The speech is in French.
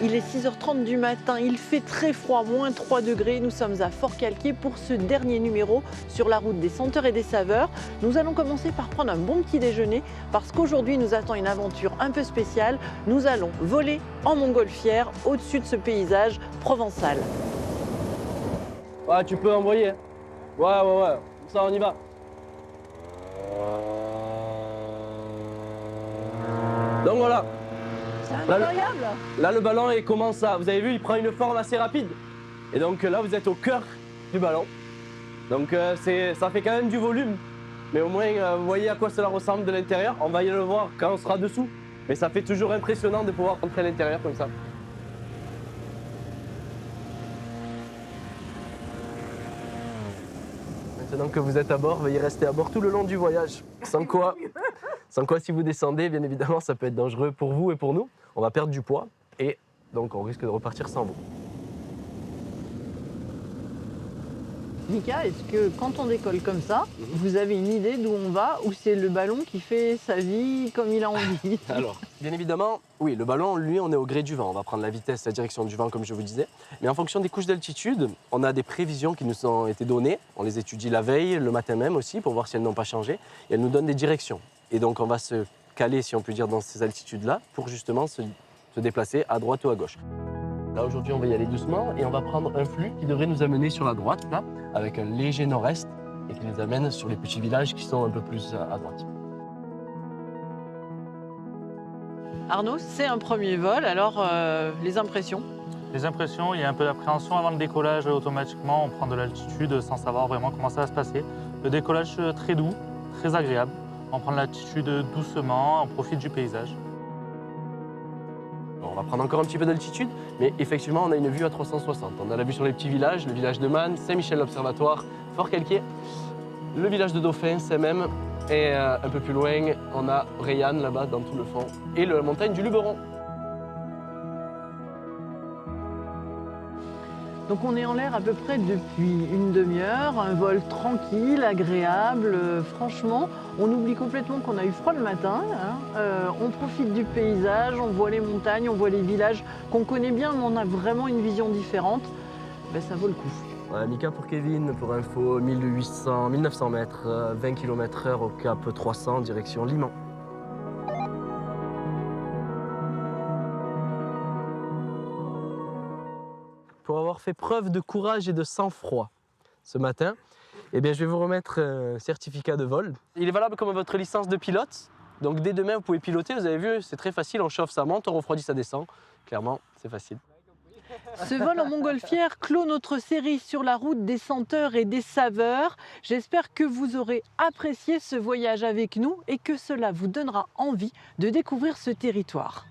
Il est 6h30 du matin, il fait très froid, moins 3 degrés. Nous sommes à Fort-Calquier pour ce dernier numéro sur la route des senteurs et des saveurs. Nous allons commencer par prendre un bon petit déjeuner parce qu'aujourd'hui nous attend une aventure un peu spéciale. Nous allons voler en montgolfière au-dessus de ce paysage provençal. Ouais, tu peux envoyer. Ouais. Ça, on y va. Donc voilà. C'est incroyable. Là, le ballon, il commence à... Vous avez vu, il prend une forme assez rapide. Et donc là, vous êtes au cœur du ballon. Donc ça fait quand même du volume. Mais au moins, vous voyez à quoi cela ressemble de l'intérieur. On va y le voir quand on sera dessous. Mais ça fait toujours impressionnant de pouvoir rentrer à l'intérieur comme ça. Maintenant que vous êtes à bord, veuillez rester à bord tout le long du voyage. Sans quoi, si vous descendez, bien évidemment, ça peut être dangereux pour vous et pour nous. On va perdre du poids et donc on risque de repartir sans vous. Mika, est-ce que quand on décolle comme ça, vous avez une idée d'où on va ou c'est le ballon qui fait sa vie comme il a envie? Alors, bien évidemment, oui, le ballon, lui, on est au gré du vent. On va prendre la vitesse, la direction du vent, comme je vous disais. Mais en fonction des couches d'altitude, on a des prévisions qui nous ont été données. On les étudie la veille, le matin même aussi, pour voir si elles n'ont pas changé. Et elles nous donnent des directions. Et donc, on va se caler, si on peut dire, dans ces altitudes-là, pour justement se déplacer à droite ou à gauche. Là, aujourd'hui, on va y aller doucement et on va prendre un flux qui devrait nous amener sur la droite, là, avec un léger nord-est, et qui nous amène sur les petits villages qui sont un peu plus à droite. Arnaud, c'est un premier vol, alors les impressions? Les impressions, il y a un peu d'appréhension avant le décollage automatiquement. On prend de l'altitude sans savoir vraiment comment ça va se passer. Le décollage très doux, très agréable. On prend de l'altitude doucement, on profite du paysage. On va prendre encore un petit peu d'altitude, mais effectivement, on a une vue à 360. On a la vue sur les petits villages, le village de Man, Saint-Michel-l'Observatoire, Fort-Calquier, le village de Dauphin, Saint-Même, et un peu plus loin, on a Rayanne, là-bas, dans tout le fond, et la montagne du Luberon. Donc on est en l'air à peu près depuis une demi-heure, un vol tranquille, agréable. Franchement, on oublie complètement qu'on a eu froid le matin. On profite du paysage, on voit les montagnes, on voit les villages qu'on connaît bien, mais on a vraiment une vision différente. Ben, ça vaut le coup. Ouais, Mika pour Kevin, pour info, 1900 mètres, 20 km/h au cap 300, direction Liman. Pour avoir fait preuve de courage et de sang-froid ce matin, eh bien, je vais vous remettre un certificat de vol. Il est valable comme votre licence de pilote. Donc dès demain, vous pouvez piloter. Vous avez vu, c'est très facile. On chauffe, ça monte, on refroidit, ça descend. Clairement, c'est facile. Ce vol en montgolfière clôt notre série sur la route des senteurs et des saveurs. J'espère que vous aurez apprécié ce voyage avec nous et que cela vous donnera envie de découvrir ce territoire.